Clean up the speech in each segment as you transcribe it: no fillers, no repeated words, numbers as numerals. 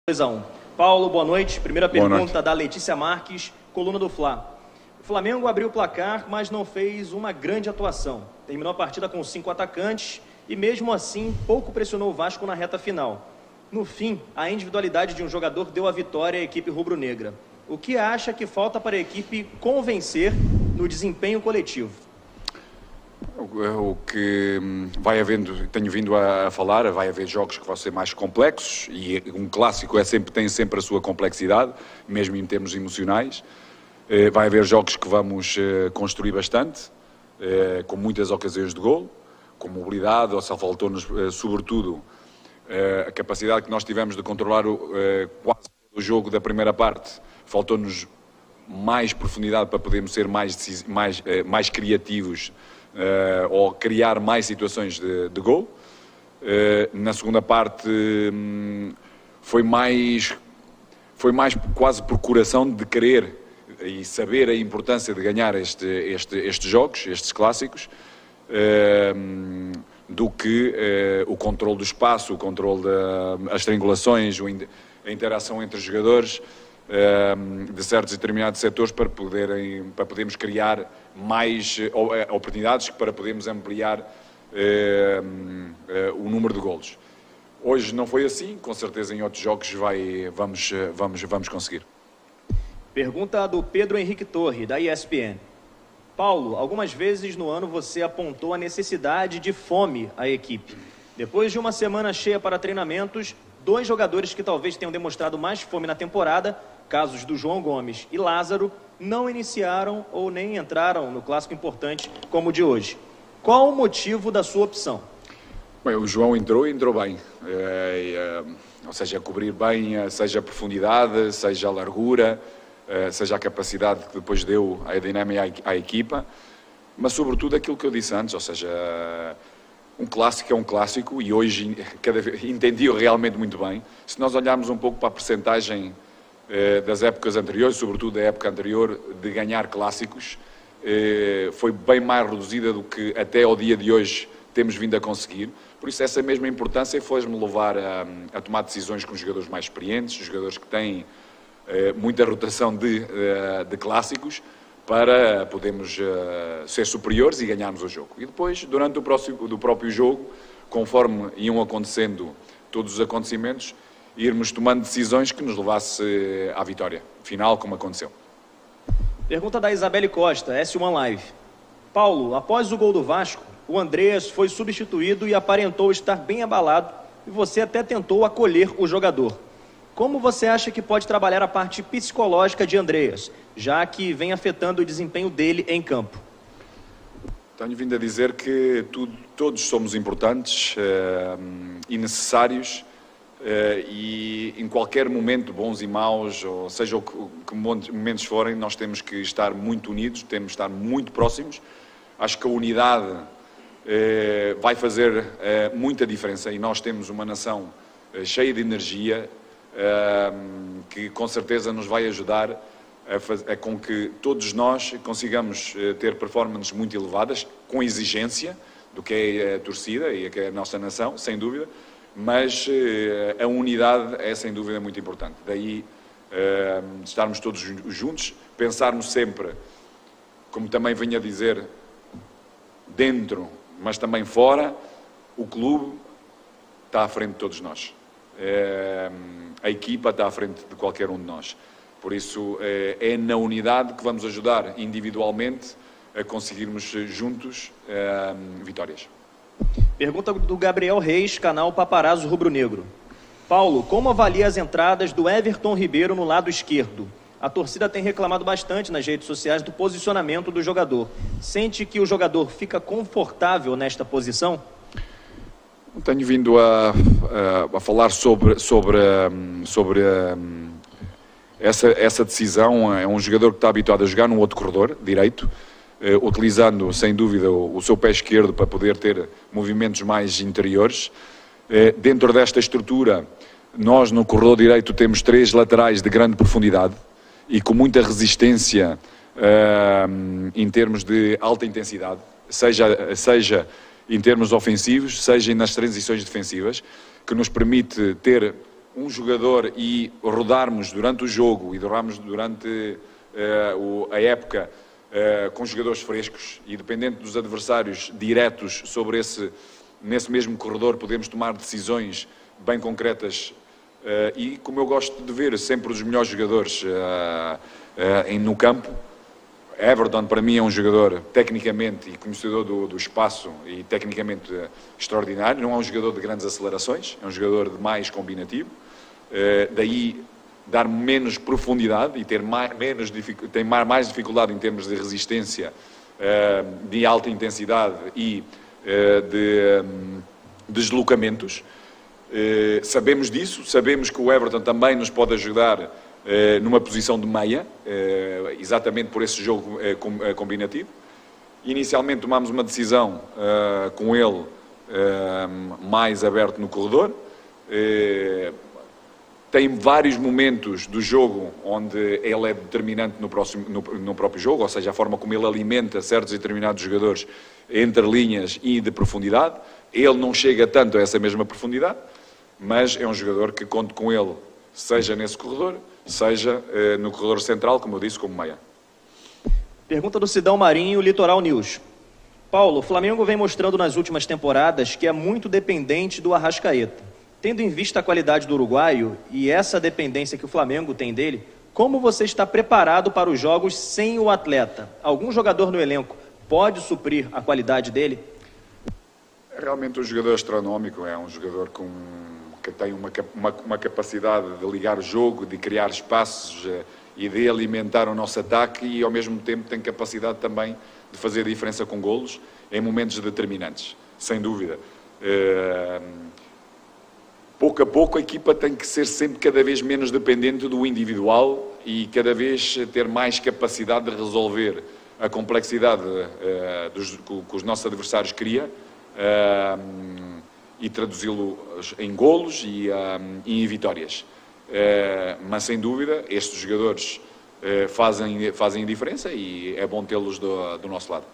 2-1. Paulo, boa noite. Primeira pergunta da Letícia Marques, coluna do Fla. O Flamengo abriu o placar, mas não fez uma grande atuação. Terminou a partida com 5 atacantes e, mesmo assim, pouco pressionou o Vasco na reta final. No fim, a individualidade de um jogador deu a vitória à equipe rubro-negra. O que acha que falta para a equipe convencer no desempenho coletivo? O que vai havendo, tenho vindo a falar, vai haver jogos que vão ser mais complexos e um clássico tem sempre a sua complexidade, mesmo em termos emocionais. Vai haver jogos que vamos construir bastante, com muitas ocasiões de golo, com mobilidade, ou só faltou-nos, sobretudo, a capacidade que nós tivemos de controlar quase o jogo da primeira parte. Faltou-nos mais profundidade para podermos ser mais criativos, ou criar mais situações de gol. Na segunda parte foi mais quase procuração de querer e saber a importância de ganhar estes jogos, estes clássicos, do que o controle do espaço, o controle das triangulações, a interação entre os jogadores de certos e determinados setores para podermos criar mais oportunidades, para podermos ampliar o número de golos. Hoje não foi assim, com certeza em outros jogos vamos conseguir. Pergunta do Pedro Henrique Torre, da ESPN. Paulo, algumas vezes no ano você apontou a necessidade de fome à equipe. Depois de uma semana cheia para treinamentos, 2 jogadores que talvez tenham demonstrado mais fome na temporada, casos do João Gomes e Lázaro, não iniciaram ou nem entraram no clássico importante como o de hoje. Qual o motivo da sua opção? Bem, o João entrou bem, ou seja, cobrir bem, seja a profundidade, seja a largura, seja a capacidade que depois deu a dinâmica à equipa, mas sobretudo aquilo que eu disse antes, ou seja, um clássico é um clássico e hoje entendi-o realmente muito bem. Se nós olharmos um pouco para a percentagem das épocas anteriores, sobretudo da época anterior, de ganhar clássicos, foi bem mais reduzida do que até ao dia de hoje temos vindo a conseguir. Por isso essa mesma importância fez-me levar a tomar decisões com os jogadores mais experientes, os jogadores que têm muita rotação de clássicos, para podermos ser superiores e ganharmos o jogo. E depois, durante o próprio jogo, conforme iam acontecendo todos os acontecimentos, irmos tomando decisões que nos levasse à vitória final, como aconteceu. Pergunta da Isabelle Costa, S1 Live. Paulo, após o gol do Vasco, o Andreas foi substituído e aparentou estar bem abalado, e você até tentou acolher o jogador. Como você acha que pode trabalhar a parte psicológica de Andreas, já que vem afetando o desempenho dele em campo? Tenho vindo a dizer que todos somos importantes e necessários, e em qualquer momento, bons e maus, ou seja que momentos forem, nós temos que estar muito unidos, temos que estar muito próximos. Acho que a unidade vai fazer muita diferença, e nós temos uma nação cheia de energia, que com certeza nos vai ajudar com que todos nós consigamos ter performances muito elevadas, com exigência do que é a torcida e que é a nossa nação, sem dúvida, mas a unidade é sem dúvida muito importante. Daí estarmos todos juntos, pensarmos sempre, como também venho a dizer, dentro, mas também fora, o clube está à frente de todos nós. A equipa está à frente de qualquer um de nós. Por isso, é na unidade que vamos ajudar individualmente a conseguirmos juntos vitórias. Pergunta do Gabriel Reis, canal Paparazzo Rubro Negro. Paulo, como avalia as entradas do Everton Ribeiro no lado esquerdo? A torcida tem reclamado bastante nas redes sociais do posicionamento do jogador. Sente que o jogador fica confortável nesta posição? Tenho vindo a falar sobre essa decisão. É um jogador que está habituado a jogar num outro corredor direito, utilizando sem dúvida o seu pé esquerdo para poder ter movimentos mais interiores. Dentro desta estrutura, nós no corredor direito temos 3 laterais de grande profundidade e com muita resistência em termos de alta intensidade, seja em termos ofensivos, seja nas transições defensivas, que nos permite ter um jogador e rodarmos durante o jogo e rodarmos durante a época com jogadores frescos e dependendo dos adversários diretos sobre nesse mesmo corredor podemos tomar decisões bem concretas e como eu gosto de ver sempre os melhores jogadores no campo. Everton para mim é um jogador tecnicamente e conhecedor do espaço e tecnicamente extraordinário, não é um jogador de grandes acelerações, é um jogador de mais combinativo, daí dar menos profundidade e ter mais dificuldade em termos de resistência, de alta intensidade e de deslocamentos. Sabemos disso, sabemos que o Everton também nos pode ajudar numa posição de meia, exatamente por esse jogo combinativo. Inicialmente tomámos uma decisão com ele mais aberto no corredor. Tem vários momentos do jogo onde ele é determinante no próprio jogo, ou seja, a forma como ele alimenta certos e determinados jogadores entre linhas e de profundidade. Ele não chega tanto a essa mesma profundidade, mas é um jogador que conto com ele, seja nesse corredor, seja no corredor central, como eu disse, como meia. Pergunta do Sidão Marinho, Litoral News. Paulo, o Flamengo vem mostrando nas últimas temporadas que é muito dependente do Arrascaeta. Tendo em vista a qualidade do uruguaio e essa dependência que o Flamengo tem dele, como você está preparado para os jogos sem o atleta? Algum jogador no elenco pode suprir a qualidade dele? É realmente um jogador astronómico, é um jogador que tem uma capacidade de ligar o jogo, de criar espaços e de alimentar o nosso ataque e ao mesmo tempo tem capacidade também de fazer diferença com golos em momentos determinantes, sem dúvida. Pouco a pouco a equipa tem que ser sempre cada vez menos dependente do individual e cada vez ter mais capacidade de resolver a complexidade que os nossos adversários criam e traduzi-lo em golos e em vitórias. Mas sem dúvida estes jogadores fazem diferença e é bom tê-los do nosso lado.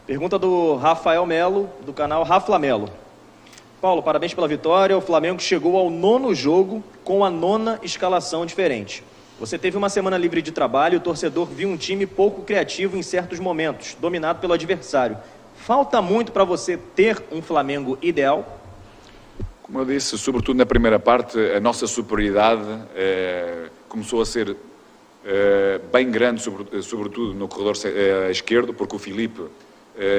Pergunta do Rafael Melo, do canal Rafa Melo. Paulo, parabéns pela vitória. O Flamengo chegou ao 9º jogo com a 9ª escalação diferente. Você teve uma semana livre de trabalho e o torcedor viu um time pouco criativo em certos momentos, dominado pelo adversário. Falta muito para você ter um Flamengo ideal? Como eu disse, sobretudo na primeira parte, a nossa superioridade começou a ser bem grande, sobretudo no corredor esquerdo, porque o Filipe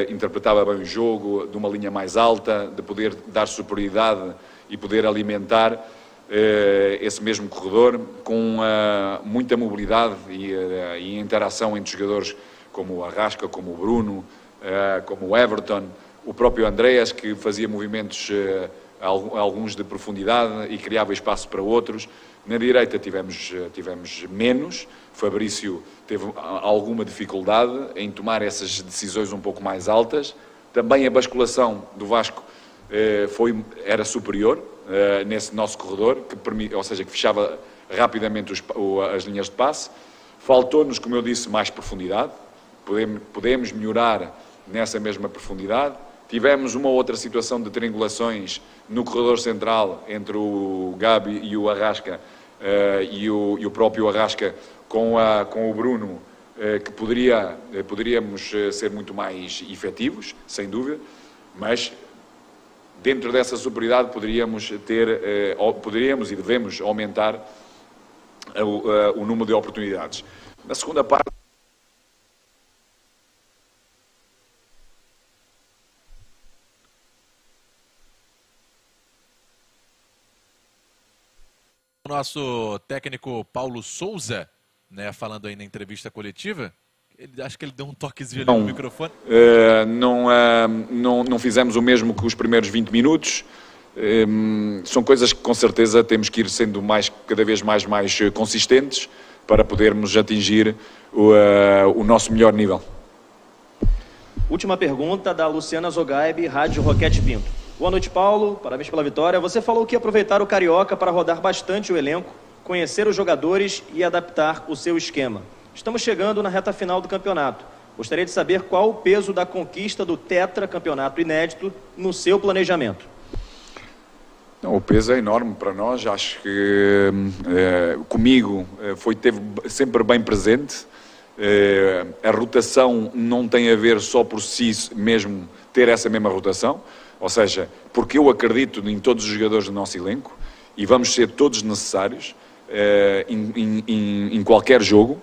interpretava bem o jogo, de uma linha mais alta, de poder dar superioridade e poder alimentar esse mesmo corredor com muita mobilidade e interação entre jogadores como o Arrasca, como o Bruno, como o Everton, o próprio Andreas, que fazia movimentos alguns de profundidade e criava espaço para outros. Na direita tivemos menos, Fabrício teve alguma dificuldade em tomar essas decisões um pouco mais altas. Também a basculação do Vasco era superior nesse nosso corredor, ou seja, que fechava rapidamente as linhas de passe. Faltou-nos, como eu disse, mais profundidade. Podemos melhorar nessa mesma profundidade. Tivemos uma outra situação de triangulações no corredor central entre o Gabi e o Arrasca e o próprio Arrasca com o Bruno, que poderíamos ser muito mais efetivos, sem dúvida, mas dentro dessa superioridade poderíamos e devemos aumentar o número de oportunidades. Na segunda parte, o nosso técnico Paulo Souza, né, falando aí na entrevista coletiva, acho que ele deu um toquezinho ali no microfone. Não fizemos o mesmo que os primeiros 20 minutos. São coisas que com certeza temos que ir sendo cada vez mais consistentes para podermos atingir o nosso melhor nível. Última pergunta da Luciana Zogaib, Rádio Roquete Pinto. Boa noite, Paulo. Parabéns pela vitória. Você falou que ia aproveitar o Carioca para rodar bastante o elenco, conhecer os jogadores e adaptar o seu esquema. Estamos chegando na reta final do campeonato. Gostaria de saber qual o peso da conquista do tetracampeonato inédito no seu planejamento. Não, o peso é enorme para nós. Acho que comigo teve sempre bem presente. A rotação não tem a ver só por si mesmo ter essa mesma rotação, ou seja, porque eu acredito em todos os jogadores do nosso elenco e vamos ser todos necessários em qualquer jogo,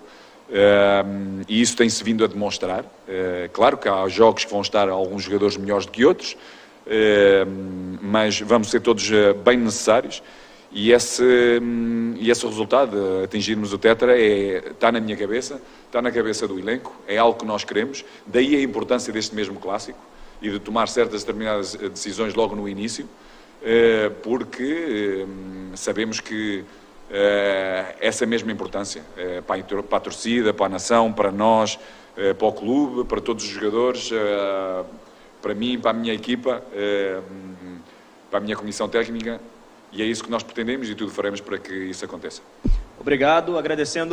e isso tem-se vindo a demonstrar. Claro que há jogos que vão estar alguns jogadores melhores do que outros, mas vamos ser todos bem necessários. E esse resultado, atingirmos o Tetra, está na minha cabeça, está na cabeça do elenco, é algo que nós queremos. Daí a importância deste mesmo clássico e de tomar certas determinadas decisões logo no início, porque sabemos que essa mesma importância para a torcida, para a nação, para nós, para o clube, para todos os jogadores, para mim, para a minha equipa, para a minha comissão técnica. E é isso que nós pretendemos e tudo faremos para que isso aconteça. Obrigado, agradecendo